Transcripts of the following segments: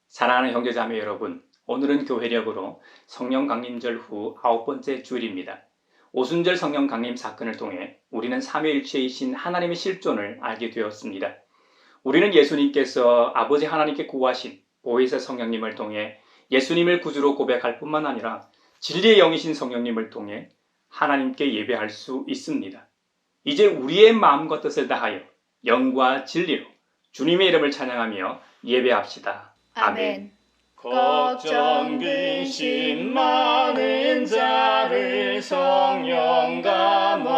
사랑하는 형제자매 여러분, 오늘은 교회력으로 성령 강림절 후 9번째 주일입니다. 오순절 성령 강림 사건을 통해 우리는 삼위일체이신 하나님의 실존을 알게 되었습니다. 우리는 예수님께서 아버지 하나님께 구하신 보혜사 성령님을 통해 예수님을 구주로 고백할 뿐만 아니라 진리의 영이신 성령님을 통해 하나님께 예배할 수 있습니다. 이제 우리의 마음과 뜻을 다하여 영과 진리로 주님의 이름을 찬양하며 예배합시다. 아멘. 걱정 근심 많은 자를 성령 감화하시며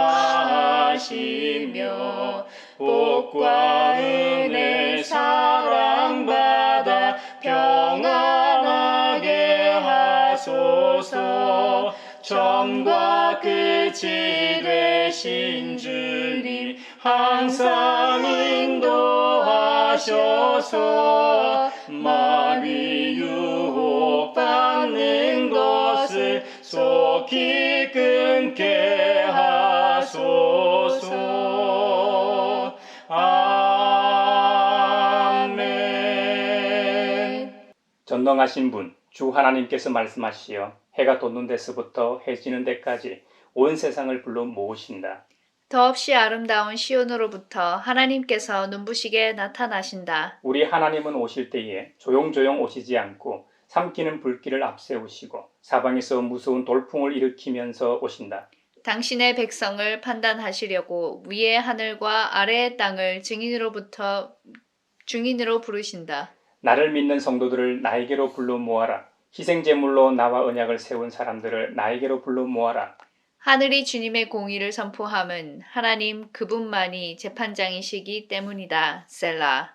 복과 은혜 사랑받아 평안하게 하소서. 처음과 끝이 되신 주님 항상 인도하셔서 마귀 유혹받는 것을 속히 끊게 하소서. 아멘. 전능하신 분, 주 하나님께서 말씀하시어 해가 돋는 데서부터 해 지는 데까지 온 세상을 불러 모으신다. 더없이 아름다운 시온으로부터 하나님께서 눈부시게 나타나신다. 우리 하나님은 오실 때에 조용조용 오시지 않고 삼키는 불길을 앞세우시고 사방에서 무서운 돌풍을 일으키면서 오신다. 당신의 백성을 판단하시려고 위의 하늘과 아래의 땅을 증인으로 부르신다. 나를 믿는 성도들을 나에게로 불러 모아라. 희생제물로 나와 언약을 세운 사람들을 나에게로 불러 모아라. 하늘이 주님의 공의를 선포함은 하나님 그분만이 재판장이시기 때문이다. 셀라.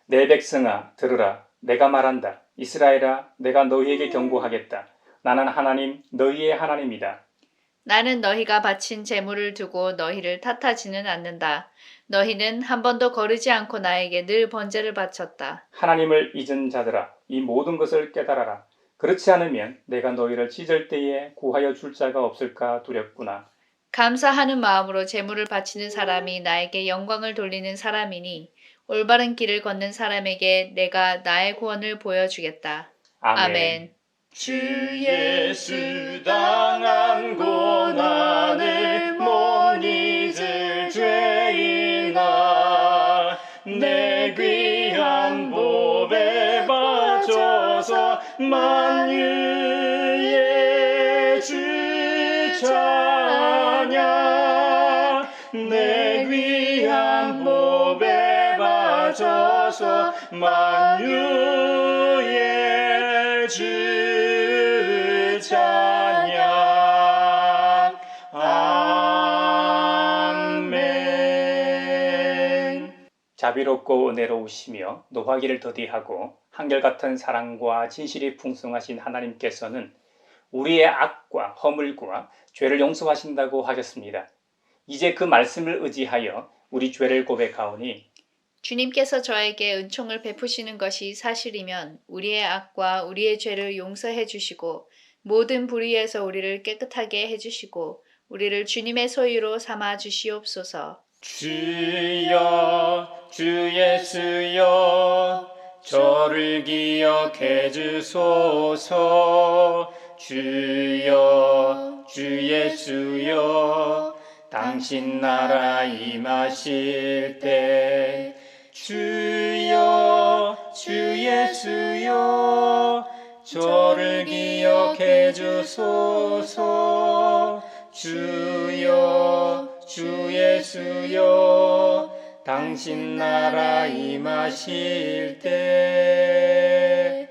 내 백성아 들으라. 내가 말한다. 이스라엘아 내가 너희에게 경고하겠다. 나는 하나님 너희의 하나님이다. 나는 너희가 바친 제물을 두고 너희를 탓하지는 않는다. 너희는 한 번도 거르지 않고 나에게 늘 번제를 바쳤다. 하나님을 잊은 자들아 이 모든 것을 깨달아라. 그렇지 않으면 내가 너희를 찢을 때에 구하여 줄 자가 없을까 두렵구나. 감사하는 마음으로 제물을 바치는 사람이 나에게 영광을 돌리는 사람이니 올바른 길을 걷는 사람에게 내가 나의 구원을 보여주겠다. 아멘. 주 예수 당한 고난을 못 잊을 죄인아 내 귀한 보배 바쳐서 만유의 주 찬양 내 귀한 보배 바쳐서 만유의 주 찬양. 아멘. 자비롭고 은혜로우시며 노하기를 더디하고 한결같은 사랑과 진실이 풍성하신 하나님께서는 우리의 악과 허물과 죄를 용서하신다고 하셨습니다. 이제 그 말씀을 의지하여 우리 죄를 고백하오니 주님께서 저에게 은총을 베푸시는 것이 사실이면 우리의 악과 우리의 죄를 용서해 주시고 모든 불의에서 우리를 깨끗하게 해 주시고 우리를 주님의 소유로 삼아 주시옵소서. 주여 주 예수여 저를 기억해 주소서. 주여 주 예수여 당신 나라 임하실 때 주여 주 예수여 저를 기억해 주소서. 주여 주 예수여 당신 나라 임하실 때.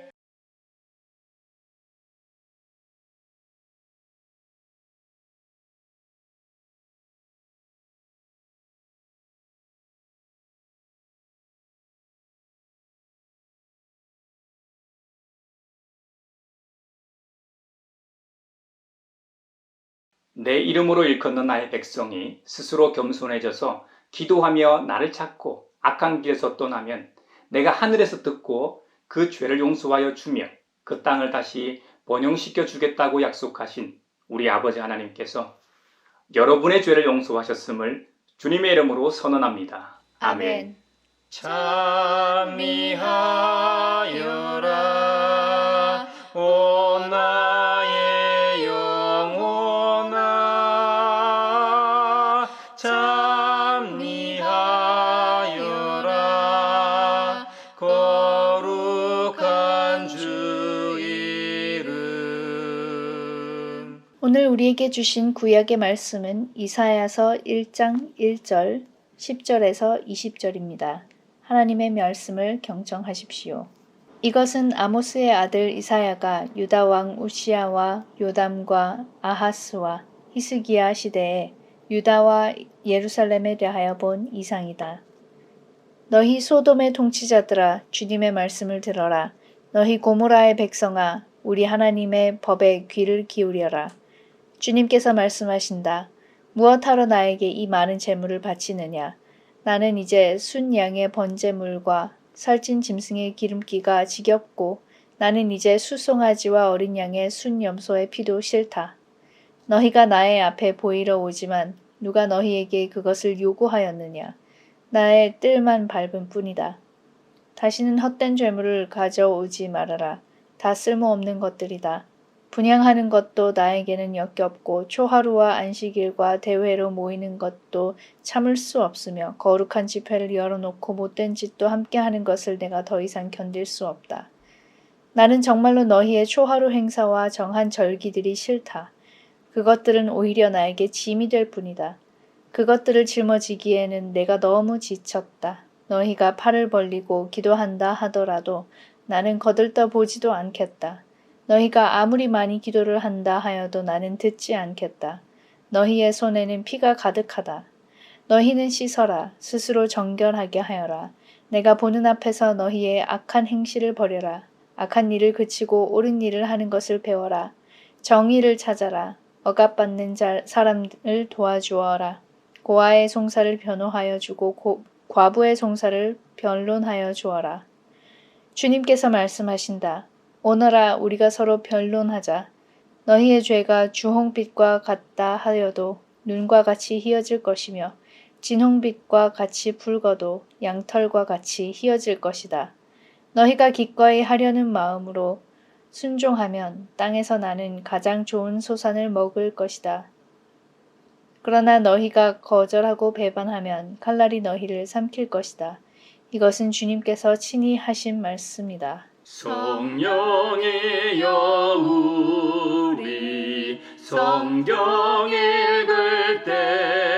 내 이름으로 일컫는 나의 백성이 스스로 겸손해져서 기도하며 나를 찾고 악한 길에서 떠나면 내가 하늘에서 듣고 그 죄를 용서하여 주며 그 땅을 다시 번영시켜 주겠다고 약속하신 우리 아버지 하나님께서 여러분의 죄를 용서하셨음을 주님의 이름으로 선언합니다. 아멘. 찬미하여라. 오 나의 영혼아, 찬미하여라. 거룩한 주 이름. 오늘 우리에게 주신 구약의 말씀은 이사야서 1장 1절, 10절에서 20절입니다. 하나님의 말씀을 경청하십시오. 이것은 아모스의 아들 이사야가 유다 왕 우시야와 요담과 아하스와 히스기야 시대에 유다와 예루살렘에 대하여 본 이상이다. 너희 소돔의 통치자들아, 주님의 말씀을 들어라. 너희 고모라의 백성아, 우리 하나님의 법에 귀를 기울여라. 주님께서 말씀하신다. 무엇하러 나에게 이 많은 재물을 바치느냐? 나는 이제 순 양의 번제물과 살찐 짐승의 기름기가 지겹고 나는 이제 수송아지와 어린 양의 순 염소의 피도 싫다. 너희가 나의 앞에 보이러 오지만 누가 너희에게 그것을 요구하였느냐? 나의 뜰만 밟은 뿐이다. 다시는 헛된 죄물을 가져오지 말아라. 다 쓸모없는 것들이다. 분향하는 것도 나에게는 역겹고 초하루와 안식일과 대회로 모이는 것도 참을 수 없으며 거룩한 집회를 열어놓고 못된 짓도 함께하는 것을 내가 더 이상 견딜 수 없다. 나는 정말로 너희의 초하루 행사와 정한 절기들이 싫다. 그것들은 오히려 나에게 짐이 될 뿐이다. 그것들을 짊어지기에는 내가 너무 지쳤다. 너희가 팔을 벌리고 기도한다 하더라도 나는 거들떠 보지도 않겠다. 너희가 아무리 많이 기도를 한다 하여도 나는 듣지 않겠다. 너희의 손에는 피가 가득하다. 너희는 씻어라. 스스로 정결하게 하여라. 내가 보는 앞에서 너희의 악한 행실을 버려라. 악한 일을 그치고 옳은 일을 하는 것을 배워라. 정의를 찾아라. 억압받는 사람을 도와주어라. 고아의 송사를 변호하여 주고 과부의 송사를 변론하여 주어라. 주님께서 말씀하신다. 오너라 우리가 서로 변론하자. 너희의 죄가 주홍빛과 같다 하여도 눈과 같이 희어질 것이며 진홍빛과 같이 붉어도 양털과 같이 희어질 것이다. 너희가 기꺼이 하려는 마음으로 순종하면 땅에서 나는 가장 좋은 소산을 먹을 것이다. 그러나 너희가 거절하고 배반하면 칼날이 너희를 삼킬 것이다. 이것은 주님께서 친히 하신 말씀이다. 성령이여 우리 성경 읽을 때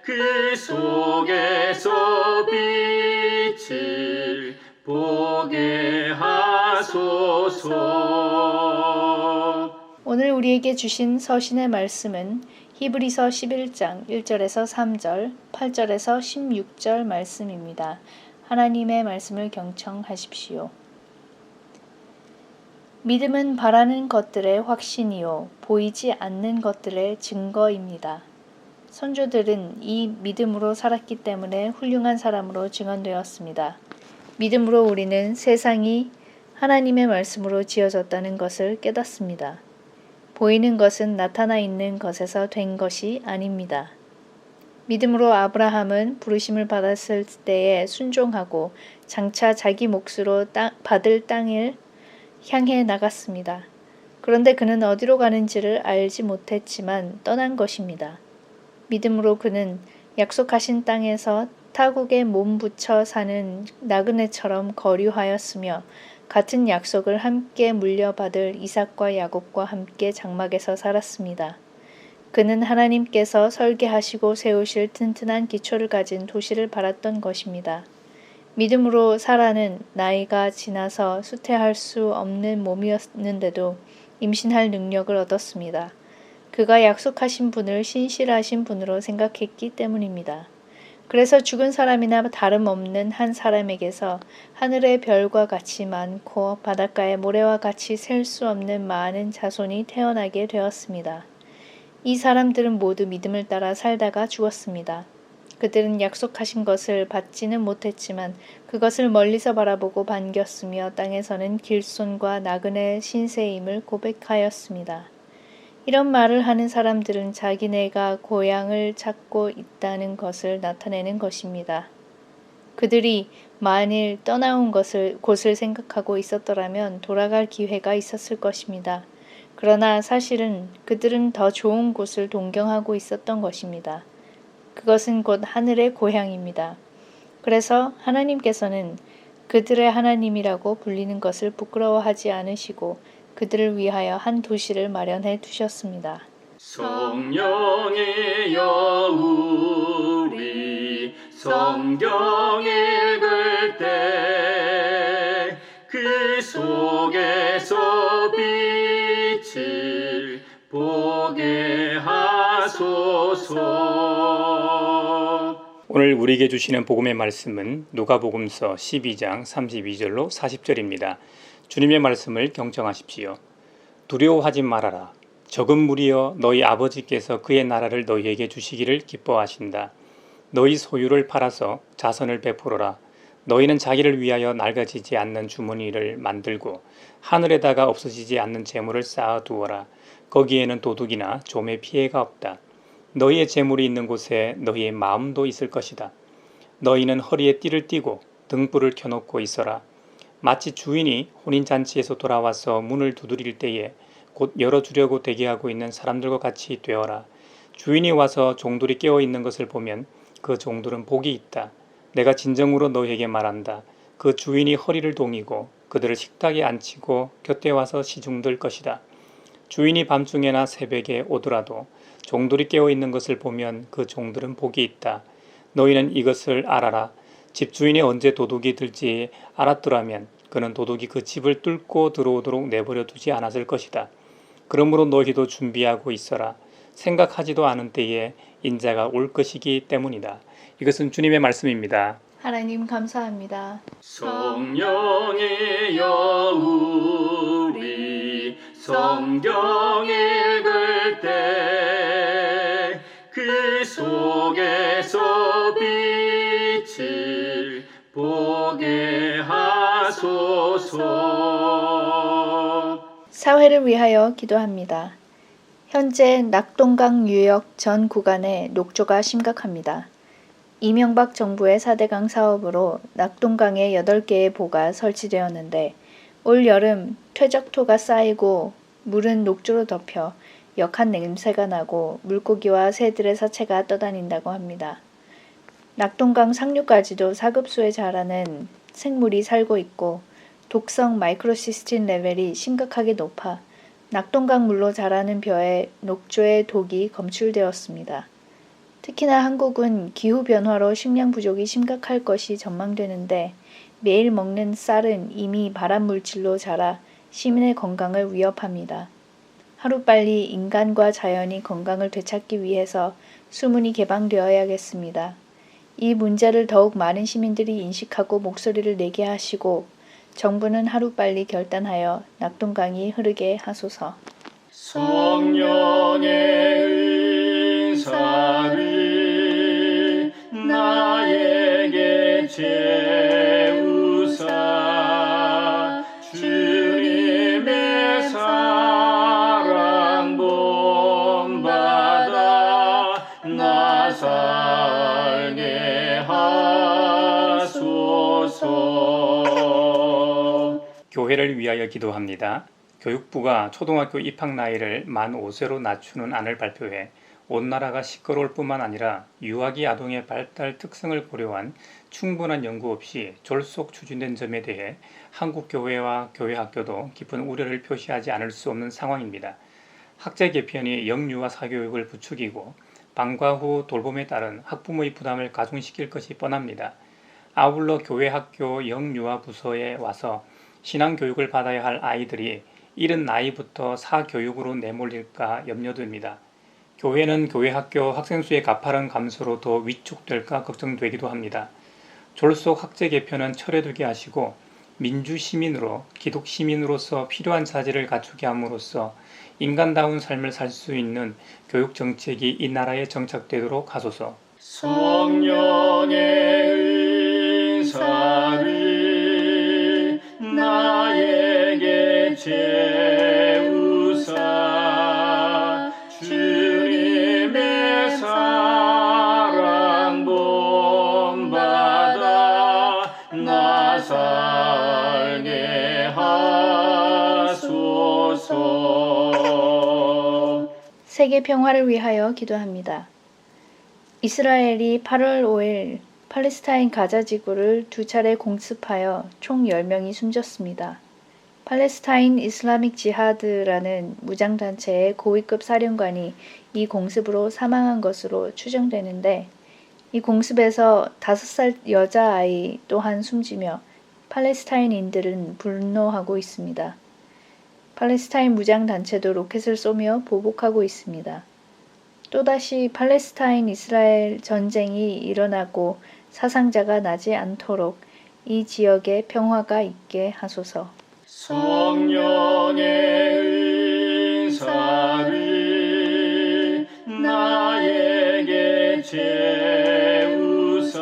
그 속에서 빛을 보게 하소서. 오늘 우리에게 주신 서신의 말씀은 히브리서 11장 1절에서 3절, 8절에서 16절 말씀입니다. 하나님의 말씀을 경청하십시오. 믿음은 바라는 것들의 확신이요 보이지 않는 것들의 증거입니다. 선조들은 이 믿음으로 살았기 때문에 훌륭한 사람으로 증언되었습니다. 믿음으로 우리는 세상이 하나님의 말씀으로 지어졌다는 것을 깨닫습니다. 보이는 것은 나타나 있는 것에서 된 것이 아닙니다. 믿음으로 아브라함은 부르심을 받았을 때에 순종하고 장차 자기 몫으로 받을 땅을 향해 나갔습니다. 그런데 그는 어디로 가는지를 알지 못했지만 떠난 것입니다. 믿음으로 그는 약속하신 땅에서 타국에 몸 붙여 사는 나그네처럼 거류하였으며 같은 약속을 함께 물려받을 이삭과 야곱과 함께 장막에서 살았습니다. 그는 하나님께서 설계하시고 세우실 튼튼한 기초를 가진 도시를 바랐던 것입니다. 믿음으로 사라는 나이가 지나서 수태할 수 없는 몸이었는데도 임신할 능력을 얻었습니다. 그가 약속하신 분을 신실하신 분으로 생각했기 때문입니다. 그래서 죽은 사람이나 다름없는 한 사람에게서 하늘의 별과 같이 많고 바닷가의 모래와 같이 셀 수 없는 많은 자손이 태어나게 되었습니다. 이 사람들은 모두 믿음을 따라 살다가 죽었습니다. 그들은 약속하신 것을 받지는 못했지만 그것을 멀리서 바라보고 반겼으며 땅에서는 길손과 나그네 신세임을 고백하였습니다. 이런 말을 하는 사람들은 자기네가 고향을 찾고 있다는 것을 나타내는 것입니다. 그들이 만일 떠나온 곳을 생각하고 있었더라면 돌아갈 기회가 있었을 것입니다. 그러나 사실은 그들은 더 좋은 곳을 동경하고 있었던 것입니다. 그것은 곧 하늘의 고향입니다. 그래서 하나님께서는 그들의 하나님이라고 불리는 것을 부끄러워하지 않으시고 그들을 위하여 한 도시를 마련해 두셨습니다. 성령이여 우리 성경 읽을 때 그 속에서 빛을 보게 하소서. 오늘 우리에게 주시는 복음의 말씀은 누가복음서 12장 32절로 40절입니다. 주님의 말씀을 경청하십시오. 두려워하지 말아라. 적은 무리여 너희 아버지께서 그의 나라를 너희에게 주시기를 기뻐하신다. 너희 소유를 팔아서 자선을 베풀어라. 너희는 자기를 위하여 낡아지지 않는 주머니를 만들고 하늘에다가 없어지지 않는 재물을 쌓아두어라. 거기에는 도둑이나 좀의 피해가 없다. 너희의 재물이 있는 곳에 너희의 마음도 있을 것이다. 너희는 허리에 띠를 띠고 등불을 켜놓고 있어라. 마치 주인이 혼인잔치에서 돌아와서 문을 두드릴 때에 곧 열어주려고 대기하고 있는 사람들과 같이 되어라. 주인이 와서 종들이 깨어있는 것을 보면 그 종들은 복이 있다. 내가 진정으로 너희에게 말한다. 그 주인이 허리를 동이고 그들을 식탁에 앉히고 곁에 와서 시중들 것이다. 주인이 밤중에나 새벽에 오더라도 종들이 깨어있는 것을 보면 그 종들은 복이 있다. 너희는 이것을 알아라. 집주인이 언제 도둑이 들지 알았더라면 그는 도둑이 그 집을 뚫고 들어오도록 내버려 두지 않았을 것이다. 그러므로 너희도 준비하고 있어라. 생각하지도 않은 때에 인자가 올 것이기 때문이다. 이것은 주님의 말씀입니다. 하나님 감사합니다. 성령이여 우리 성경 읽을 때 그 속에서 빛을 보게 하소서. 사회를 위하여 기도합니다. 현재 낙동강 유역 전 구간에 녹조가 심각합니다. 이명박 정부의 4대강 사업으로 낙동강에 8개의 보가 설치되었는데 올 여름 퇴적토가 쌓이고 물은 녹조로 덮여 역한 냄새가 나고 물고기와 새들의 사체가 떠다닌다고 합니다. 낙동강 상류까지도 사급수에 자라는 생물이 살고 있고 독성 마이크로시스틴 레벨이 심각하게 높아 낙동강 물로 자라는 벼에 녹조의 독이 검출되었습니다. 특히나 한국은 기후변화로 식량 부족이 심각할 것이 전망되는데 매일 먹는 쌀은 이미 발암물질로 자라 시민의 건강을 위협합니다. 하루빨리 인간과 자연이 건강을 되찾기 위해서 수문이 개방되어야겠습니다. 이 문제를 더욱 많은 시민들이 인식하고 목소리를 내게 하시고 정부는 하루빨리 결단하여 낙동강이 흐르게 하소서. 성령의 은사를 나에게 채우사 주님의 사랑 본받아 나 살게 하소서. 교회를 위하여 기도합니다. 교육부가 초등학교 입학 나이를 만 5세로 낮추는 안을 발표해 온 나라가 시끄러울 뿐만 아니라 유아기 아동의 발달 특성을 고려한 충분한 연구 없이 졸속 추진된 점에 대해 한국 교회와 교회 학교도 깊은 우려를 표시하지 않을 수 없는 상황입니다. 학제 개편이 영유아 사교육을 부추기고 방과 후 돌봄에 따른 학부모의 부담을 가중시킬 것이 뻔합니다. 아울러 교회 학교 영유아 부서에 와서 신앙교육을 받아야 할 아이들이 이른 나이부터 사교육으로 내몰릴까 염려됩니다. 교회는 교회 학교 학생 수의 가파른 감소로 더 위축될까 걱정되기도 합니다. 졸속 학제 개편은 철회되게 하시고 민주시민으로 기독시민으로서 필요한 자질을 갖추게 함으로써 인간다운 삶을 살 수 있는 교육 정책이 이 나라에 정착되도록 하소서. 성령의 은사를 나에게 채우사 주님의 사랑 본받아 살게 하소서. 세계 평화를 위하여 기도합니다. 이스라엘이 8월 5일 팔레스타인 가자 지구를 2차례 공습하여 총 10명이 숨졌습니다. 팔레스타인 이슬라믹 지하드라는 무장단체의 고위급 사령관이 이 공습으로 사망한 것으로 추정되는데, 이 공습에서 5살 여자아이 또한 숨지며 팔레스타인인들은 분노하고 있습니다. 팔레스타인 무장단체도 로켓을 쏘며 보복하고 있습니다. 또다시 팔레스타인 이스라엘 전쟁이 일어나고 사상자가 나지 않도록 이 지역에 평화가 있게 하소서. 성령의 은사를 나에게 채우사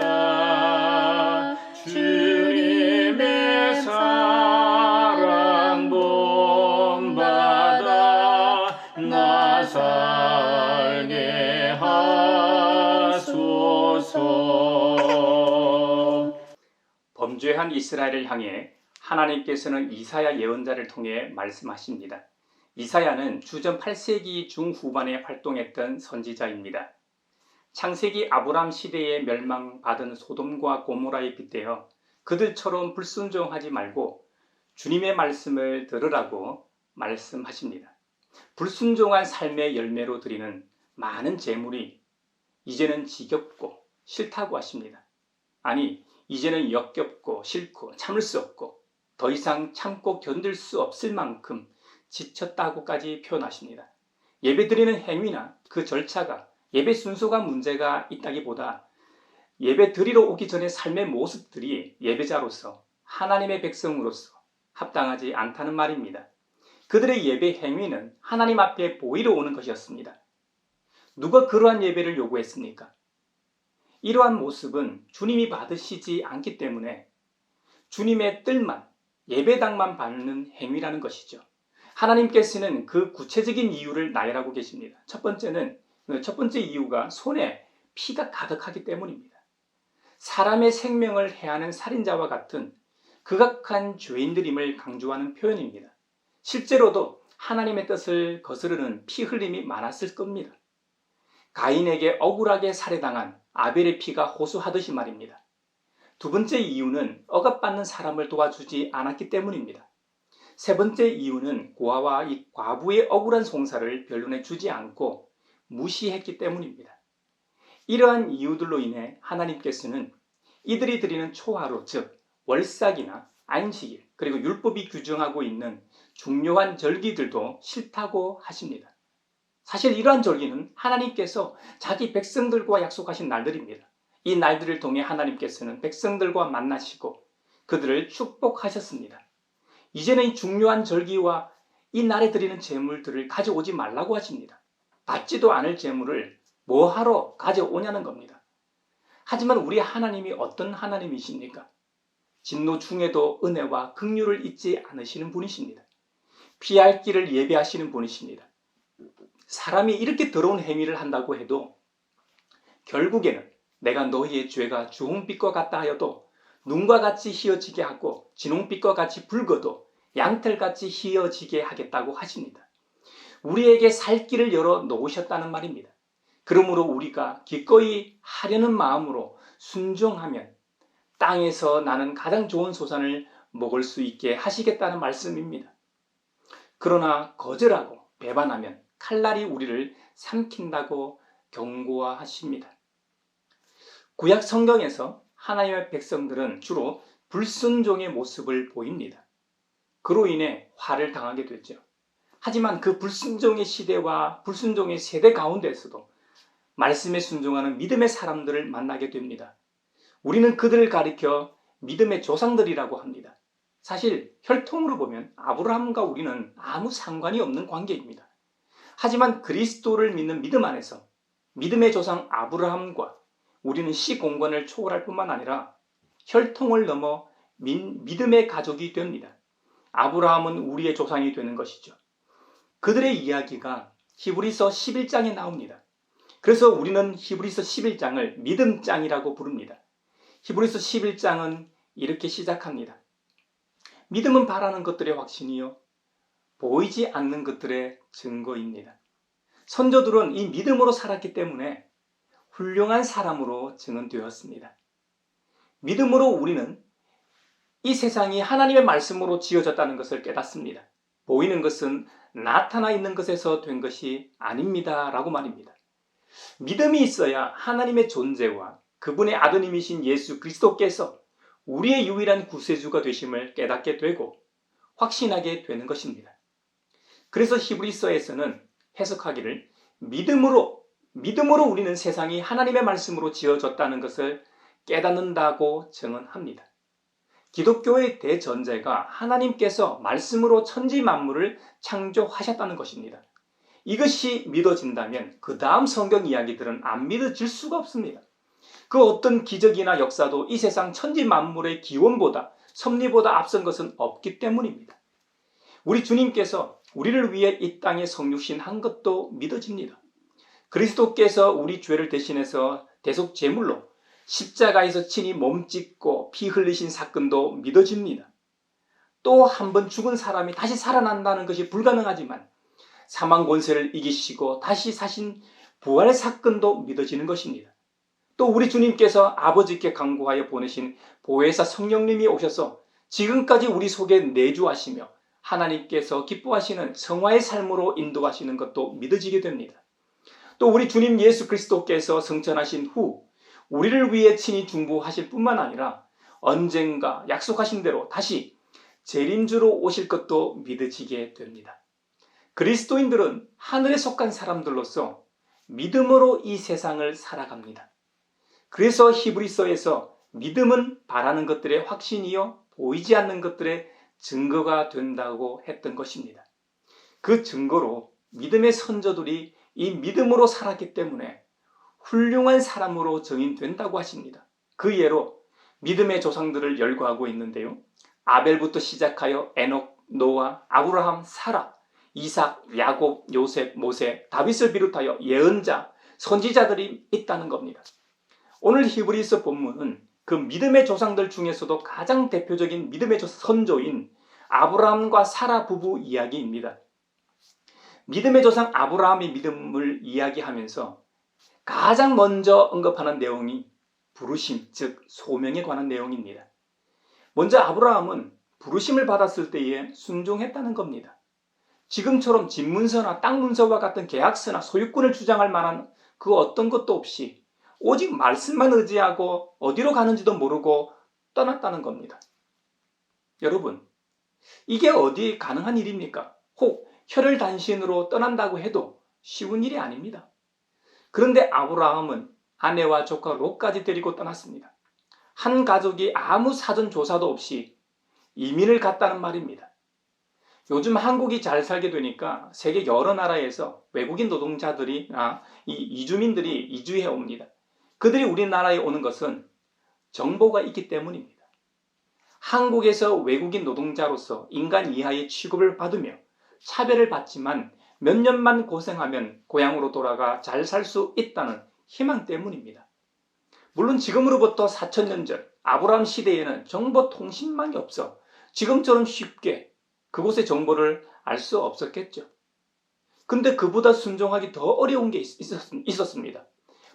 주님의 사랑 본받아 나 살게 하소서. 범죄한 이스라엘을 향해 하나님께서는 이사야 예언자를 통해 말씀하십니다. 이사야는 주전 8세기 중후반에 활동했던 선지자입니다. 창세기 아브람 시대에 멸망받은 소돔과 고모라에 빗대어 그들처럼 불순종하지 말고 주님의 말씀을 들으라고 말씀하십니다. 불순종한 삶의 열매로 드리는 많은 재물이 이제는 지겹고 싫다고 하십니다. 아니, 이제는 역겹고 싫고 참을 수 없고 더 이상 참고 견딜 수 없을 만큼 지쳤다고까지 표현하십니다. 예배드리는 행위나 그 절차가 예배 순서가 문제가 있다기보다 예배 드리러 오기 전에 삶의 모습들이 예배자로서 하나님의 백성으로서 합당하지 않다는 말입니다. 그들의 예배 행위는 하나님 앞에 보이러 오는 것이었습니다. 누가 그러한 예배를 요구했습니까? 이러한 모습은 주님이 받으시지 않기 때문에 주님의 뜰만, 예배당만 받는 행위라는 것이죠. 하나님께서는 그 구체적인 이유를 나열하고 계십니다. 첫 번째 이유가 손에 피가 가득하기 때문입니다. 사람의 생명을 해하는 살인자와 같은 극악한 죄인들임을 강조하는 표현입니다. 실제로도 하나님의 뜻을 거스르는 피 흘림이 많았을 겁니다. 가인에게 억울하게 살해당한 아벨의 피가 호수하듯이 말입니다. 두 번째 이유는 억압받는 사람을 도와주지 않았기 때문입니다. 세 번째 이유는 고아와 이 과부의 억울한 송사를 변론해 주지 않고 무시했기 때문입니다. 이러한 이유들로 인해 하나님께서는 이들이 드리는 초하루, 즉 월삭이나 안식일, 그리고 율법이 규정하고 있는 중요한 절기들도 싫다고 하십니다. 사실 이러한 절기는 하나님께서 자기 백성들과 약속하신 날들입니다. 이 날들을 통해 하나님께서는 백성들과 만나시고 그들을 축복하셨습니다. 이제는 이 중요한 절기와 이 날에 드리는 제물들을 가져오지 말라고 하십니다. 받지도 않을 제물을 뭐하러 가져오냐는 겁니다. 하지만 우리 하나님이 어떤 하나님이십니까? 진노 중에도 은혜와 긍휼을 잊지 않으시는 분이십니다. 피할 길을 예배하시는 분이십니다. 사람이 이렇게 더러운 행위를 한다고 해도 결국에는 내가 너희의 죄가 주홍빛과 같다 하여도 눈과 같이 희어지게 하고 진홍빛과 같이 붉어도 양털같이 희어지게 하겠다고 하십니다. 우리에게 살 길을 열어 놓으셨다는 말입니다. 그러므로 우리가 기꺼이 하려는 마음으로 순종하면 땅에서 나는 가장 좋은 소산을 먹을 수 있게 하시겠다는 말씀입니다. 그러나 거절하고 배반하면 칼날이 우리를 삼킨다고 경고하십니다. 구약 성경에서 하나님의 백성들은 주로 불순종의 모습을 보입니다. 그로 인해 화를 당하게 됐죠. 하지만 그 불순종의 시대와 불순종의 세대 가운데서도 말씀에 순종하는 믿음의 사람들을 만나게 됩니다. 우리는 그들을 가리켜 믿음의 조상들이라고 합니다. 사실 혈통으로 보면 아브라함과 우리는 아무 상관이 없는 관계입니다. 하지만 그리스도를 믿는 믿음 안에서 믿음의 조상 아브라함과 우리는 시공간을 초월할 뿐만 아니라 혈통을 넘어 믿음의 가족이 됩니다. 아브라함은 우리의 조상이 되는 것이죠. 그들의 이야기가 히브리서 11장에 나옵니다. 그래서 우리는 히브리서 11장을 믿음장이라고 부릅니다. 히브리서 11장은 이렇게 시작합니다. 믿음은 바라는 것들의 확신이요 보이지 않는 것들의 증거입니다. 선조들은 이 믿음으로 살았기 때문에 훌륭한 사람으로 증언되었습니다. 믿음으로 우리는 이 세상이 하나님의 말씀으로 지어졌다는 것을 깨닫습니다. 보이는 것은 나타나 있는 것에서 된 것이 아닙니다. 라고 말입니다. 믿음이 있어야 하나님의 존재와 그분의 아드님이신 예수 그리스도께서 우리의 유일한 구세주가 되심을 깨닫게 되고 확신하게 되는 것입니다. 그래서 히브리서에서는 해석하기를 믿음으로 우리는 세상이 하나님의 말씀으로 지어졌다는 것을 깨닫는다고 증언합니다. 기독교의 대전제가 하나님께서 말씀으로 천지 만물을 창조하셨다는 것입니다. 이것이 믿어진다면 그 다음 성경 이야기들은 안 믿어질 수가 없습니다. 그 어떤 기적이나 역사도 이 세상 천지 만물의 기원보다 섭리보다 앞선 것은 없기 때문입니다. 우리 주님께서 우리를 위해 이 땅에 성육신 한 것도 믿어집니다. 그리스도께서 우리 죄를 대신해서 대속 제물로 십자가에서 친히 몸짓고 피 흘리신 사건도 믿어집니다. 또 한 번 죽은 사람이 다시 살아난다는 것이 불가능하지만 사망 권세를 이기시고 다시 사신 부활의 사건도 믿어지는 것입니다. 또 우리 주님께서 아버지께 간구하여 보내신 보혜사 성령님이 오셔서 지금까지 우리 속에 내주하시며 하나님께서 기뻐하시는 성화의 삶으로 인도하시는 것도 믿어지게 됩니다. 또 우리 주님 예수 그리스도께서 승천하신 후 우리를 위해 친히 중보하실 뿐만 아니라 언젠가 약속하신 대로 다시 재림주로 오실 것도 믿어지게 됩니다. 그리스도인들은 하늘에 속한 사람들로서 믿음으로 이 세상을 살아갑니다. 그래서 히브리서에서 믿음은 바라는 것들의 확신이요 보이지 않는 것들의 증거가 된다고 했던 것입니다. 그 증거로 믿음의 선조들이 이 믿음으로 살았기 때문에 훌륭한 사람으로 정인된다고 하십니다. 그 예로 믿음의 조상들을 열거하고 있는데요. 아벨부터 시작하여 에녹, 노아, 아브라함, 사라, 이삭, 야곱, 요셉, 모세, 다윗을 비롯하여 예언자, 선지자들이 있다는 겁니다. 오늘 히브리서 본문은 그 믿음의 조상들 중에서도 가장 대표적인 믿음의 선조인 아브라함과 사라 부부 이야기입니다. 믿음의 조상 아브라함의 믿음을 이야기하면서 가장 먼저 언급하는 내용이 부르심, 즉 소명에 관한 내용입니다. 먼저 아브라함은 부르심을 받았을 때에 순종했다는 겁니다. 지금처럼 집문서나 땅 문서와 같은 계약서나 소유권을 주장할 만한 그 어떤 것도 없이 오직 말씀만 의지하고 어디로 가는지도 모르고 떠났다는 겁니다. 여러분, 이게 어디 가능한 일입니까? 혹 혈혈단신으로 떠난다고 해도 쉬운 일이 아닙니다. 그런데 아브라함은 아내와 조카 롯까지 데리고 떠났습니다. 한 가족이 아무 사전 조사도 없이 이민을 갔다는 말입니다. 요즘 한국이 잘 살게 되니까 세계 여러 나라에서 외국인 노동자들이나 이주민들이 이주해 옵니다. 그들이 우리나라에 오는 것은 정보가 있기 때문입니다. 한국에서 외국인 노동자로서 인간 이하의 취급을 받으며 차별을 받지만 몇 년만 고생하면 고향으로 돌아가 잘 살 수 있다는 희망 때문입니다. 물론 지금으로부터 4,000년 전 아브라함 시대에는 정보통신망이 없어 지금처럼 쉽게 그곳의 정보를 알 수 없었겠죠. 근데 그보다 순종하기 더 어려운 게 있었습니다.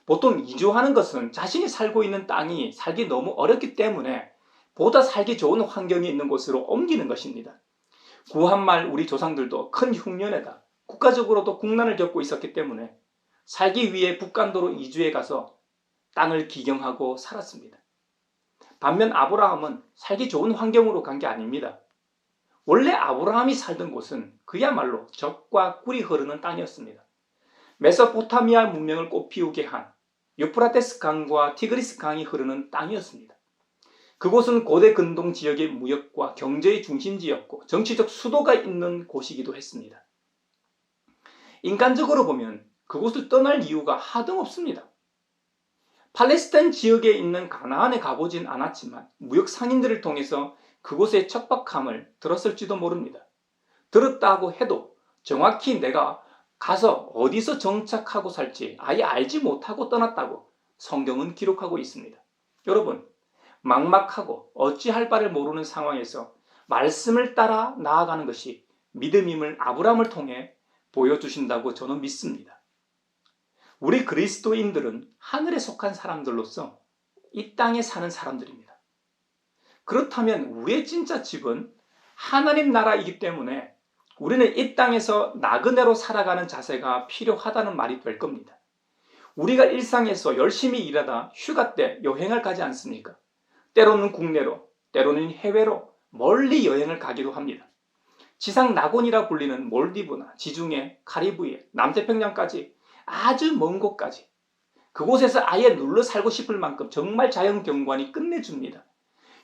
보통 이주하는 것은 자신이 살고 있는 땅이 살기 너무 어렵기 때문에 보다 살기 좋은 환경이 있는 곳으로 옮기는 것입니다. 구한말 우리 조상들도 큰 흉년에다 국가적으로도 국난을 겪고 있었기 때문에 살기 위해 북간도로 이주해 가서 땅을 기경하고 살았습니다. 반면 아브라함은 살기 좋은 환경으로 간 게 아닙니다. 원래 아브라함이 살던 곳은 그야말로 젖과 꿀이 흐르는 땅이었습니다. 메소포타미아 문명을 꽃피우게 한 유프라테스 강과 티그리스 강이 흐르는 땅이었습니다. 그곳은 고대 근동 지역의 무역과 경제의 중심지였고 정치적 수도가 있는 곳이기도 했습니다. 인간적으로 보면 그곳을 떠날 이유가 하등없습니다. 팔레스타인 지역에 있는 가나안에 가보진 않았지만 무역 상인들을 통해서 그곳의 척박함을 들었을지도 모릅니다. 들었다고 해도 정확히 내가 가서 어디서 정착하고 살지 아예 알지 못하고 떠났다고 성경은 기록하고 있습니다. 여러분, 막막하고 어찌할 바를 모르는 상황에서 말씀을 따라 나아가는 것이 믿음임을 아브라함을 통해 보여주신다고 저는 믿습니다. 우리 그리스도인들은 하늘에 속한 사람들로서 이 땅에 사는 사람들입니다. 그렇다면 우리의 진짜 집은 하나님 나라이기 때문에 우리는 이 땅에서 나그네로 살아가는 자세가 필요하다는 말이 될 겁니다. 우리가 일상에서 열심히 일하다 휴가 때 여행을 가지 않습니까? 때로는 국내로, 때로는 해외로 멀리 여행을 가기도 합니다. 지상 낙원이라 불리는 몰디브나 지중해, 카리브해, 남태평양까지 아주 먼 곳까지 그곳에서 아예 눌러 살고 싶을 만큼 정말 자연 경관이 끝내줍니다.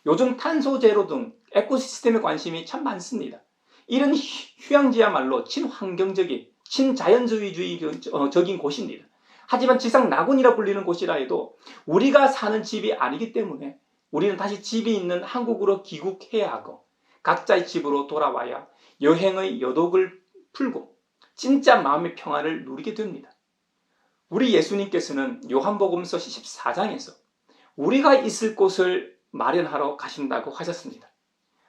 요즘 탄소 제로 등 에코시스템에 관심이 참 많습니다. 이런 휴양지야말로 친환경적인, 친자연주의적인 곳입니다. 하지만 지상 낙원이라 불리는 곳이라 해도 우리가 사는 집이 아니기 때문에 우리는 다시 집이 있는 한국으로 귀국해야 하고 각자의 집으로 돌아와야 여행의 여독을 풀고 진짜 마음의 평화를 누리게 됩니다. 우리 예수님께서는 요한복음서 14장에서 우리가 있을 곳을 마련하러 가신다고 하셨습니다.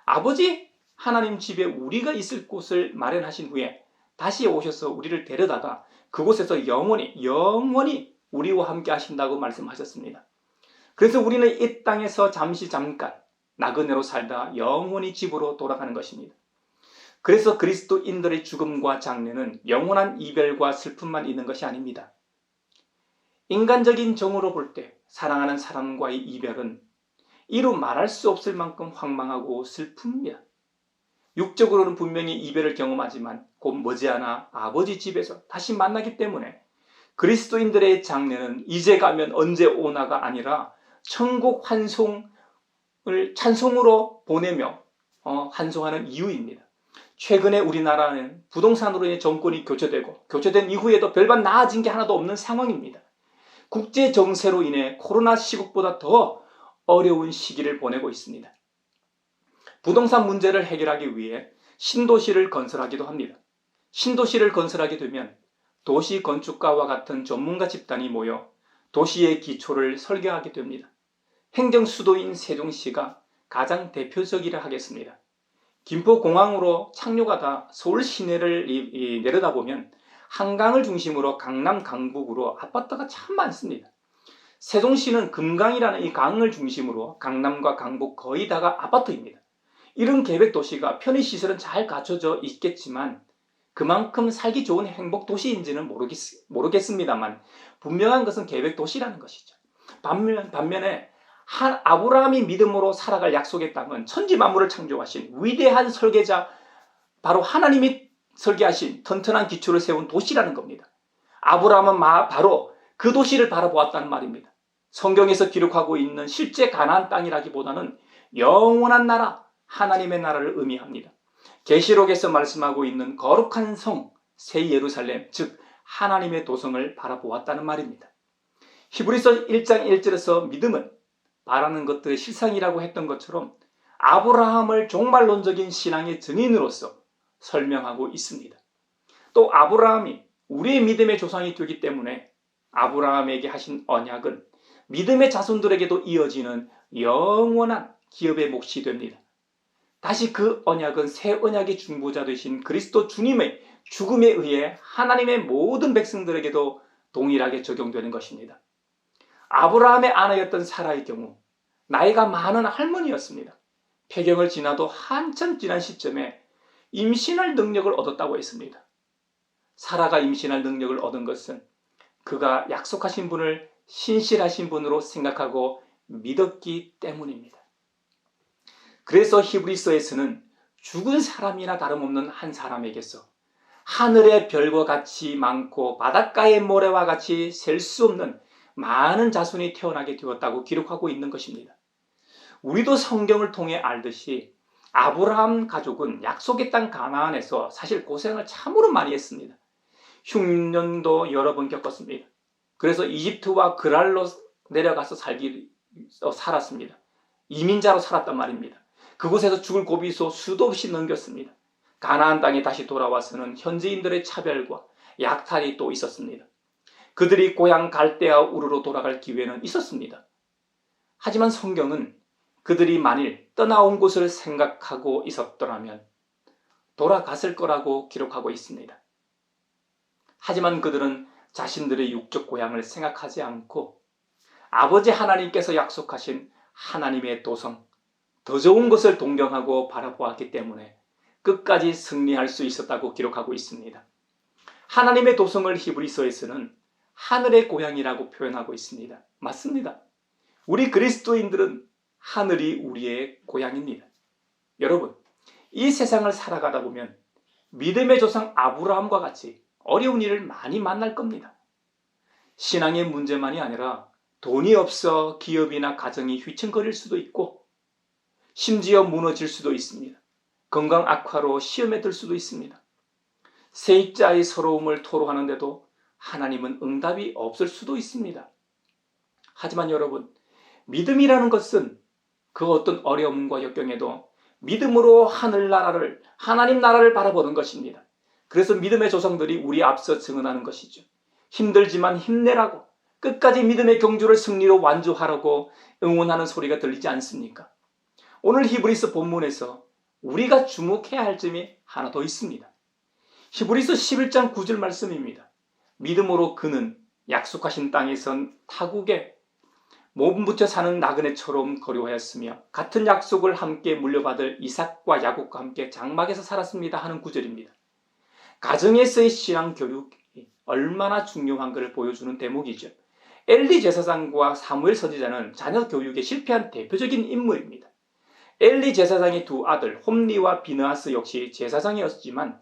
아버지 하나님 집에 우리가 있을 곳을 마련하신 후에 다시 오셔서 우리를 데려다가 그곳에서 영원히 우리와 함께 하신다고 말씀하셨습니다. 그래서 우리는 이 땅에서 잠깐 나그네로 살다 영원히 집으로 돌아가는 것입니다. 그래서 그리스도인들의 죽음과 장례는 영원한 이별과 슬픔만 있는 것이 아닙니다. 인간적인 정으로 볼 때 사랑하는 사람과의 이별은 이루 말할 수 없을 만큼 황망하고 슬픕니다. 육적으로는 분명히 이별을 경험하지만 곧 머지않아 아버지 집에서 다시 만나기 때문에 그리스도인들의 장례는 이제 가면 언제 오나가 아니라 천국 환송을 찬송으로 보내며 환송하는 이유입니다. 최근에 우리나라는 부동산으로 인해 정권이 교체된 이후에도 별반 나아진 게 하나도 없는 상황입니다. 국제 정세로 인해 코로나 시국보다 더 어려운 시기를 보내고 있습니다. 부동산 문제를 해결하기 위해 신도시를 건설하기도 합니다. 신도시를 건설하게 되면 도시 건축가와 같은 전문가 집단이 모여 도시의 기초를 설계하게 됩니다. 행정 수도인 세종시가 가장 대표적이라 하겠습니다. 김포공항으로 착륙하다 서울 시내를 내려다보면 한강을 중심으로 강남, 강북으로 아파트가 참 많습니다. 세종시는 금강이라는 이 강을 중심으로 강남과 강북 거의 다가 아파트입니다. 이런 계획도시가 편의시설은 잘 갖춰져 있겠지만 그만큼 살기 좋은 행복도시인지는 모르겠습니다만 분명한 것은 계획도시라는 것이죠. 반면에 아브라함이 믿음으로 살아갈 약속의 땅은 천지만물을 창조하신 위대한 설계자 바로 하나님이 설계하신 튼튼한 기초를 세운 도시라는 겁니다. 아브라함은 바로 그 도시를 바라보았다는 말입니다. 성경에서 기록하고 있는 실제 가나안 땅이라기보다는 영원한 나라, 하나님의 나라를 의미합니다. 계시록에서 말씀하고 있는 거룩한 성, 새 예루살렘, 즉 하나님의 도성을 바라보았다는 말입니다. 히브리서 1장 1절에서 믿음은 바라는 것들의 실상이라고 했던 것처럼 아브라함을 종말론적인 신앙의 증인으로서 설명하고 있습니다. 또 아브라함이 우리의 믿음의 조상이 되기 때문에 아브라함에게 하신 언약은 믿음의 자손들에게도 이어지는 영원한 기업의 몫이 됩니다. 다시 그 언약은 새 언약의 중보자 되신 그리스도 주님의 죽음에 의해 하나님의 모든 백성들에게도 동일하게 적용되는 것입니다. 아브라함의 아내였던 사라의 경우 나이가 많은 할머니였습니다. 폐경을 지나도 한참 지난 시점에 임신할 능력을 얻었다고 했습니다. 사라가 임신할 능력을 얻은 것은 그가 약속하신 분을 신실하신 분으로 생각하고 믿었기 때문입니다. 그래서 히브리서에서는 죽은 사람이나 다름없는 한 사람에게서 하늘의 별과 같이 많고 바닷가의 모래와 같이 셀 수 없는 많은 자손이 태어나게 되었다고 기록하고 있는 것입니다. 우리도 성경을 통해 알듯이 아브라함 가족은 약속의 땅 가나안에서 사실 고생을 참으로 많이 했습니다. 흉년도 여러 번 겪었습니다. 그래서 이집트와 그랄로 내려가서 살았습니다. 이민자로 살았단 말입니다. 그곳에서 죽을 고비도 수도 없이 넘겼습니다. 가나안 땅에 다시 돌아와서는 현지인들의 차별과 약탈이 또 있었습니다. 그들이 고향 갈대아 우르로 돌아갈 기회는 있었습니다. 하지만 성경은 그들이 만일 떠나온 곳을 생각하고 있었더라면 돌아갔을 거라고 기록하고 있습니다. 하지만 그들은 자신들의 육적 고향을 생각하지 않고 아버지 하나님께서 약속하신 하나님의 도성, 더 좋은 것을 동경하고 바라보았기 때문에 끝까지 승리할 수 있었다고 기록하고 있습니다. 하나님의 도성을 히브리서에서는 하늘의 고향이라고 표현하고 있습니다. 맞습니다. 우리 그리스도인들은 하늘이 우리의 고향입니다. 여러분, 이 세상을 살아가다 보면 믿음의 조상 아브라함과 같이 어려운 일을 많이 만날 겁니다. 신앙의 문제만이 아니라 돈이 없어 기업이나 가정이 휘청거릴 수도 있고 심지어 무너질 수도 있습니다. 건강 악화로 시험에 들 수도 있습니다. 세입자의 서러움을 토로하는데도 하나님은 응답이 없을 수도 있습니다. 하지만 여러분, 믿음이라는 것은 그 어떤 어려움과 역경에도 믿음으로 하늘나라를, 하나님 나라를 바라보는 것입니다. 그래서 믿음의 조상들이 우리 앞서 증언하는 것이죠. 힘들지만 힘내라고, 끝까지 믿음의 경주를 승리로 완주하라고 응원하는 소리가 들리지 않습니까? 오늘 히브리서 본문에서 우리가 주목해야 할 점이 하나 더 있습니다. 히브리서 11장 9절 말씀입니다. 믿음으로 그는 약속하신 땅에선 타국에 몸 붙여 사는 나그네처럼 거류하였으며 같은 약속을 함께 물려받을 이삭과 야곱과 함께 장막에서 살았습니다 하는 구절입니다. 가정에서의 신앙 교육이 얼마나 중요한가를 보여주는 대목이죠. 엘리 제사장과 사무엘 선지자는 자녀 교육에 실패한 대표적인 인물입니다. 엘리 제사장의 두 아들 홈리와 비느하스 역시 제사장이었지만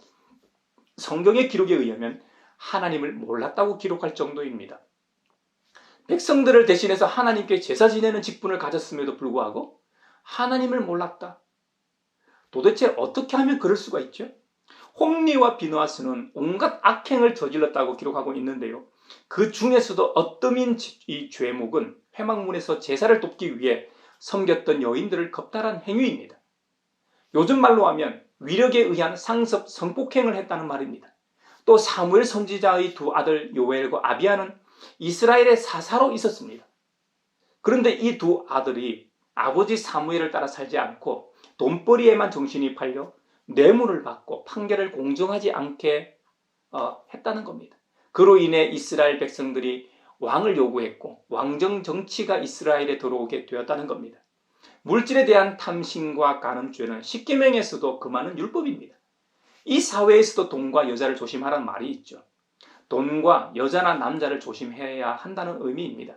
성경의 기록에 의하면 하나님을 몰랐다고 기록할 정도입니다. 백성들을 대신해서 하나님께 제사 지내는 직분을 가졌음에도 불구하고 하나님을 몰랐다. 도대체 어떻게 하면 그럴 수가 있죠? 홈리와 비느하스는 온갖 악행을 저질렀다고 기록하고 있는데요. 그 중에서도 어떠민 이 죄목은 회막문에서 제사를 돕기 위해 섬겼던 여인들을 겁탈한 행위입니다. 요즘 말로 하면 위력에 의한 상습 성폭행을 했다는 말입니다. 또 사무엘 선지자의 두 아들 요엘과 아비야는 이스라엘의 사사로 있었습니다. 그런데 이 두 아들이 아버지 사무엘을 따라 살지 않고 돈벌이에만 정신이 팔려 뇌물을 받고 판결을 공정하지 않게 했다는 겁니다. 그로 인해 이스라엘 백성들이 왕을 요구했고 왕정 정치가 이스라엘에 들어오게 되었다는 겁니다. 물질에 대한 탐심과 간음죄는 십계명에서도 금하는 율법입니다. 이 사회에서도 돈과 여자를 조심하라는 말이 있죠. 돈과 여자나 남자를 조심해야 한다는 의미입니다.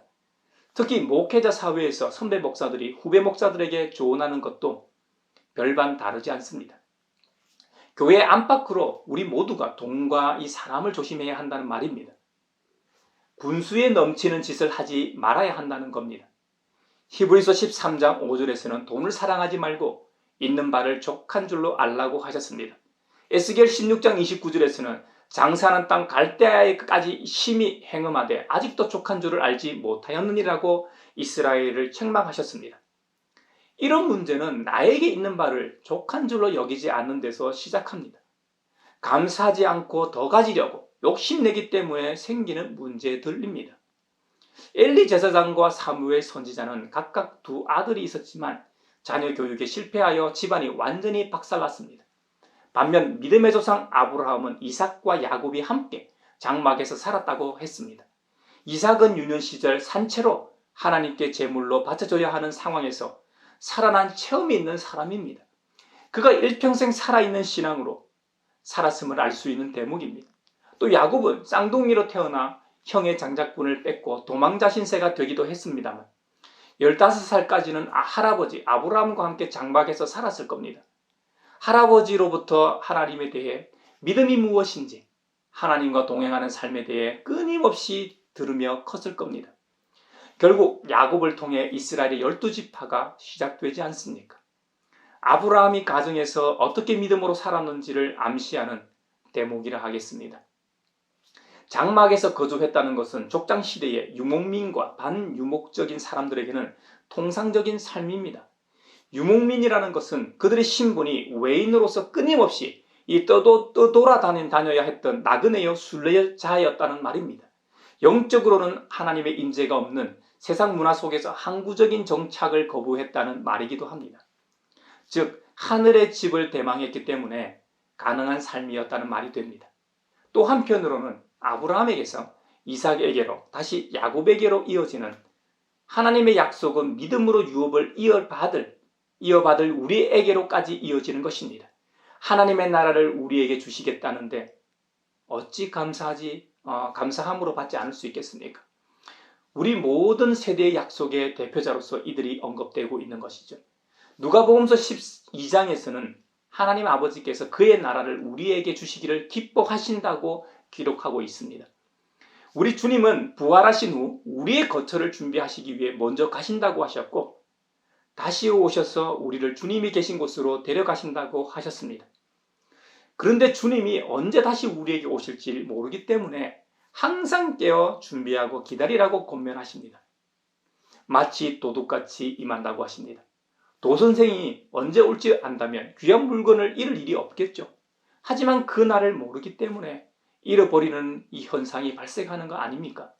특히 목회자 사회에서 선배 목사들이 후배 목사들에게 조언하는 것도 별반 다르지 않습니다. 교회 안팎으로 우리 모두가 돈과 이 사람을 조심해야 한다는 말입니다. 분수에 넘치는 짓을 하지 말아야 한다는 겁니다. 히브리서 13장 5절에서는 돈을 사랑하지 말고 있는 바를 족한 줄로 알라고 하셨습니다. 에스겔 16장 29절에서는 장사하는 땅 갈대아에까지 심히 행음하되 아직도 족한 줄을 알지 못하였느니라고 이스라엘을 책망하셨습니다. 이런 문제는 나에게 있는 바를 족한 줄로 여기지 않는 데서 시작합니다. 감사하지 않고 더 가지려고 욕심내기 때문에 생기는 문제들입니다. 엘리 제사장과 사무엘 선지자는 각각 두 아들이 있었지만 자녀 교육에 실패하여 집안이 완전히 박살났습니다. 반면 믿음의 조상 아브라함은 이삭과 야곱이 함께 장막에서 살았다고 했습니다. 이삭은 유년 시절 산채로 하나님께 제물로 바쳐줘야 하는 상황에서 살아난 체험이 있는 사람입니다. 그가 일평생 살아있는 신앙으로 살았음을 알 수 있는 대목입니다. 또 야곱은 쌍둥이로 태어나 형의 장작분을 뺏고 도망자 신세가 되기도 했습니다만 15살까지는 할아버지 아브라함과 함께 장막에서 살았을 겁니다. 할아버지로부터 하나님에 대해 믿음이 무엇인지 하나님과 동행하는 삶에 대해 끊임없이 들으며 컸을 겁니다. 결국 야곱을 통해 이스라엘의 12지파가 시작되지 않습니까? 아브라함이 가정에서 어떻게 믿음으로 살았는지를 암시하는 대목이라 하겠습니다. 장막에서 거주했다는 것은 족장시대의 유목민과 반유목적인 사람들에게는 통상적인 삶입니다. 유목민이라는 것은 그들의 신분이 외인으로서 끊임없이 떠돌아다녀야 했던 나그네여 순례자였다는 말입니다. 영적으로는 하나님의 임재가 없는 세상 문화 속에서 항구적인 정착을 거부했다는 말이기도 합니다. 즉 하늘의 집을 대망했기 때문에 가능한 삶이었다는 말이 됩니다. 또 한편으로는 아브라함에게서 이삭에게로 다시 야곱에게로 이어지는 하나님의 약속은 믿음으로 유업을 이어받을 우리에게로까지 이어지는 것입니다. 하나님의 나라를 우리에게 주시겠다는데 어찌 감사함으로 받지 않을 수 있겠습니까? 우리 모든 세대의 약속의 대표자로서 이들이 언급되고 있는 것이죠. 누가복음서 12장에서는 하나님 아버지께서 그의 나라를 우리에게 주시기를 기뻐하신다고 기록하고 있습니다. 우리 주님은 부활하신 후 우리의 거처를 준비하시기 위해 먼저 가신다고 하셨고 다시 오셔서 우리를 주님이 계신 곳으로 데려가신다고 하셨습니다. 그런데 주님이 언제 다시 우리에게 오실지 모르기 때문에 항상 깨어 준비하고 기다리라고 권면하십니다. 마치 도둑같이 임한다고 하십니다. 도선생이 언제 올지 안다면 귀한 물건을 잃을 일이 없겠죠. 하지만 그 날을 모르기 때문에 잃어버리는 이 현상이 발생하는 거 아닙니까?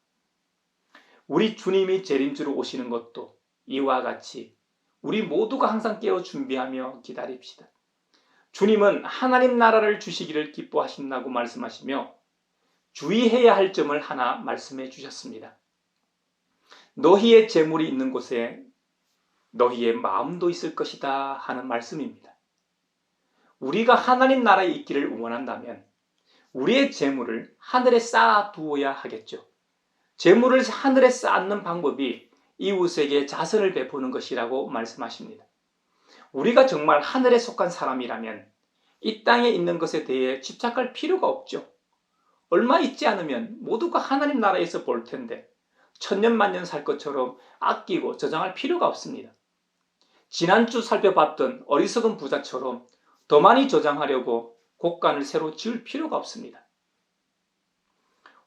우리 주님이 재림주로 오시는 것도 이와 같이 우리 모두가 항상 깨어 준비하며 기다립시다. 주님은 하나님 나라를 주시기를 기뻐하신다고 말씀하시며 주의해야 할 점을 하나 말씀해 주셨습니다. 너희의 재물이 있는 곳에 너희의 마음도 있을 것이다 하는 말씀입니다. 우리가 하나님 나라에 있기를 원한다면 우리의 재물을 하늘에 쌓아 두어야 하겠죠. 재물을 하늘에 쌓는 방법이 이웃에게 자선을 베푸는 것이라고 말씀하십니다. 우리가 정말 하늘에 속한 사람이라면 이 땅에 있는 것에 대해 집착할 필요가 없죠. 얼마 있지 않으면 모두가 하나님 나라에서 볼 텐데 천년만년 살 것처럼 아끼고 저장할 필요가 없습니다. 지난주 살펴봤던 어리석은 부자처럼 더 많이 저장하려고 곡간을 새로 지을 필요가 없습니다.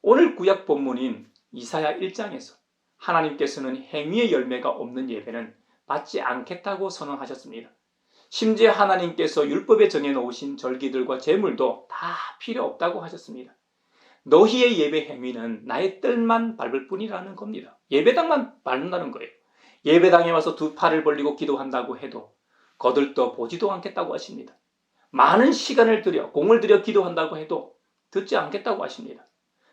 오늘 구약 본문인 이사야 1장에서 하나님께서는 행위의 열매가 없는 예배는 받지 않겠다고 선언하셨습니다. 심지어 하나님께서 율법에 정해놓으신 절기들과 제물도 다 필요 없다고 하셨습니다. 너희의 예배 행위는 나의 뜰만 밟을 뿐이라는 겁니다. 예배당만 밟는다는 거예요. 예배당에 와서 두 팔을 벌리고 기도한다고 해도 거들떠 보지도 않겠다고 하십니다. 많은 시간을 들여 공을 들여 기도한다고 해도 듣지 않겠다고 하십니다.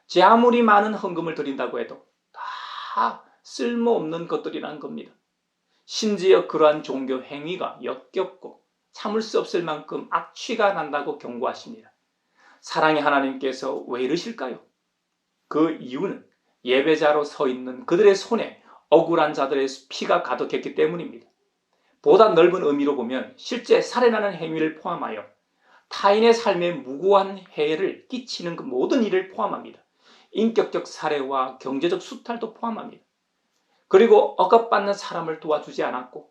제 아무리 많은 헌금을 드린다고 해도 다 쓸모없는 것들이라는 겁니다. 심지어 그러한 종교 행위가 역겹고 참을 수 없을 만큼 악취가 난다고 경고하십니다. 사랑의 하나님께서 왜 이러실까요? 그 이유는 예배자로 서 있는 그들의 손에 억울한 자들의 피가 가득했기 때문입니다. 보다 넓은 의미로 보면 실제 살해나는 행위를 포함하여 타인의 삶에 무고한 해를 끼치는 그 모든 일을 포함합니다. 인격적 살해와 경제적 수탈도 포함합니다. 그리고 억압받는 사람을 도와주지 않았고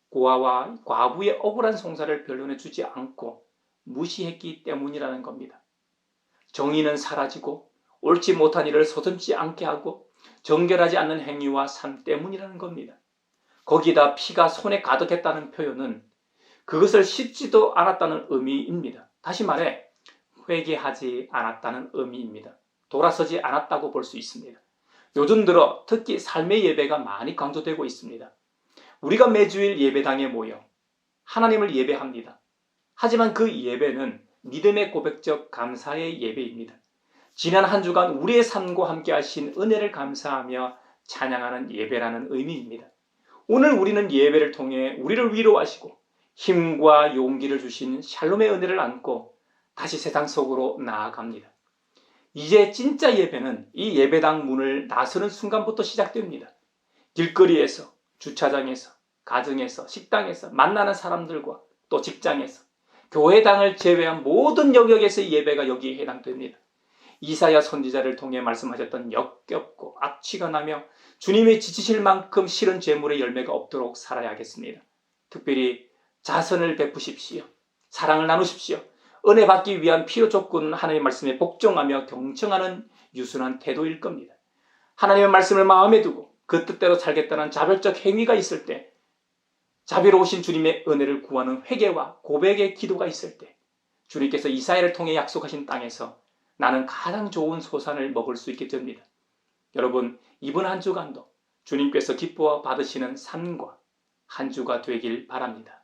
고아와 과부의 억울한 송사를 변론해주지 않고 무시했기 때문이라는 겁니다. 정의는 사라지고 옳지 못한 일을 서슴지 않게 하고 정결하지 않는 행위와 삶 때문이라는 겁니다. 거기다 피가 손에 가득했다는 표현은 그것을 씻지도 않았다는 의미입니다. 다시 말해 회개하지 않았다는 의미입니다. 돌아서지 않았다고 볼 수 있습니다. 요즘 들어 특히 삶의 예배가 많이 강조되고 있습니다. 우리가 매주일 예배당에 모여 하나님을 예배합니다. 하지만 그 예배는 믿음의 고백적 감사의 예배입니다. 지난 한 주간 우리의 삶과 함께 하신 은혜를 감사하며 찬양하는 예배라는 의미입니다. 오늘 우리는 예배를 통해 우리를 위로하시고 힘과 용기를 주신 샬롬의 은혜를 안고 다시 세상 속으로 나아갑니다. 이제 진짜 예배는 이 예배당 문을 나서는 순간부터 시작됩니다. 길거리에서, 주차장에서, 가정에서, 식당에서 만나는 사람들과 또 직장에서 교회당을 제외한 모든 영역에서의 예배가 여기에 해당됩니다. 이사야 선지자를 통해 말씀하셨던 역겹고 악취가 나며 주님이 지치실 만큼 싫은 재물의 열매가 없도록 살아야겠습니다. 특별히 자선을 베푸십시오. 사랑을 나누십시오. 은혜 받기 위한 필요 조건은 하나님의 말씀에 복종하며 경청하는 유순한 태도일 겁니다. 하나님의 말씀을 마음에 두고 그 뜻대로 살겠다는 자별적 행위가 있을 때, 자비로우신 주님의 은혜를 구하는 회개와 고백의 기도가 있을 때, 주님께서 이사야를 통해 약속하신 땅에서 나는 가장 좋은 소산을 먹을 수 있게 됩니다. 여러분, 이번 한 주간도 주님께서 기뻐 받으시는 삶과 한 주가 되길 바랍니다.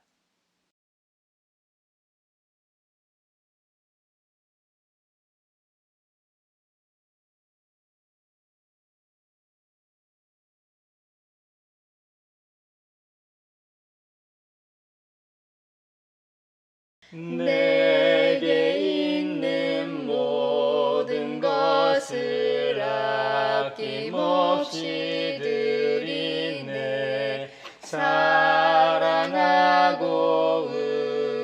내게 있는 모든 것을 아낌없이 드리네. 사랑하고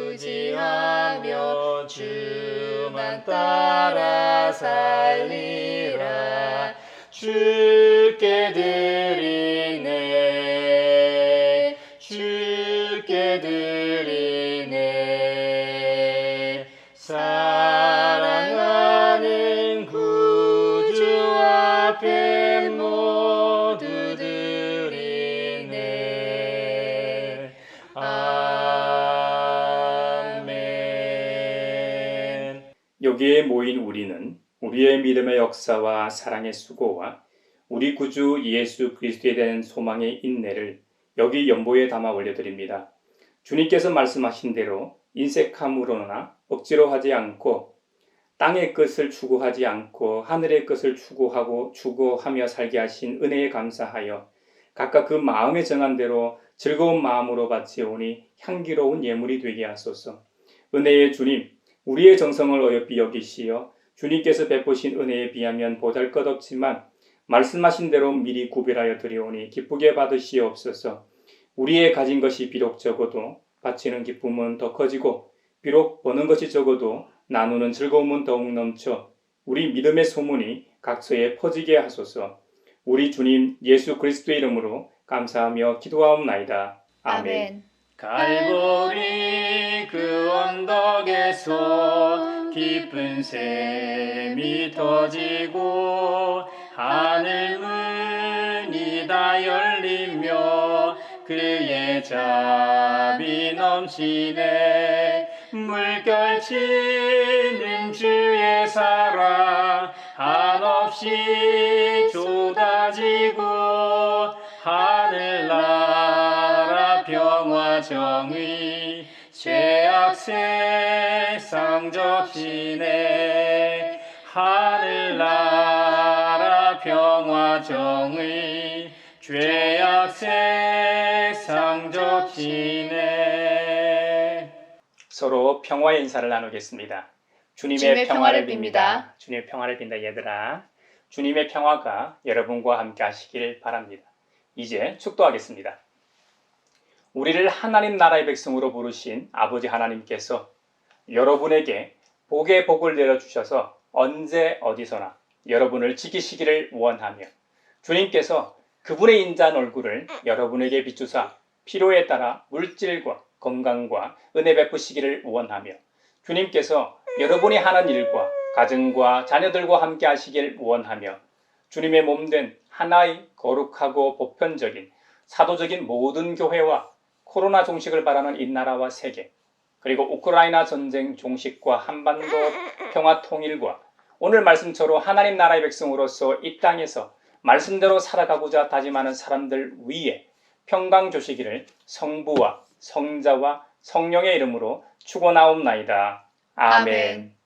의지하며 주만 따라 살리라. 주께 드리네. 주께 드리네. 사랑하는 구주 앞에 모두 드리네. 아멘. 여기에 모인 우리는 우리의 믿음의 역사와 사랑의 수고와 우리 구주 예수 그리스도에 대한 소망의 인내를 여기 연보에 담아 올려드립니다. 주님께서 말씀하신 대로 인색함으로나 억지로 하지 않고 땅의 것을 추구하지 않고 하늘의 것을 추구하며 살게 하신 은혜에 감사하여 각각 그 마음에 정한 대로 즐거운 마음으로 바치오니 향기로운 예물이 되게 하소서. 은혜의 주님, 우리의 정성을 어여삐 여기시어 주님께서 베푸신 은혜에 비하면 보잘것없지만 말씀하신 대로 미리 구별하여 드리오니 기쁘게 받으시옵소서. 우리의 가진 것이 비록 적어도 바치는 기쁨은 더 커지고 비록 버는 것이 적어도 나누는 즐거움은 더욱 넘쳐 우리 믿음의 소문이 각처에 퍼지게 하소서. 우리 주님 예수 그리스도의 이름으로 감사하며 기도하옵나이다. 아멘. 갈보리 그 언덕에서 깊은 샘이 터지고 하늘 문이 다 열리며 그의 자비 넘치네. 물결치는 주의 사랑 한없이 쏟아지고 하늘나라 평화 정의 죄악 세상 접시네. 하늘나라 평화 정의 죄악 세상 접시네. 서로 평화의 인사를 나누겠습니다. 주님의 평화를 빕니다. 주님의 평화를 빈다 얘들아. 주님의 평화가 여러분과 함께 하시길 바랍니다. 이제 축도하겠습니다. 우리를 하나님 나라의 백성으로 부르신 아버지 하나님께서 여러분에게 복의 복을 내려주셔서 언제 어디서나 여러분을 지키시기를 원하며 주님께서 그분의 인자한 얼굴을 여러분에게 비추사 필요에 따라 물질과 건강과 은혜 베푸시기를 원하며 주님께서 여러분이 하는 일과 가정과 자녀들과 함께 하시길 원하며 주님의 몸된 하나의 거룩하고 보편적인 사도적인 모든 교회와 코로나 종식을 바라는 이 나라와 세계 그리고 우크라이나 전쟁 종식과 한반도 평화 통일과 오늘 말씀처럼 하나님 나라의 백성으로서 이 땅에서 말씀대로 살아가고자 다짐하는 사람들 위에 평강 주시기를 성부와 성자와 성령의 이름으로 축원하옵나이다. 아멘.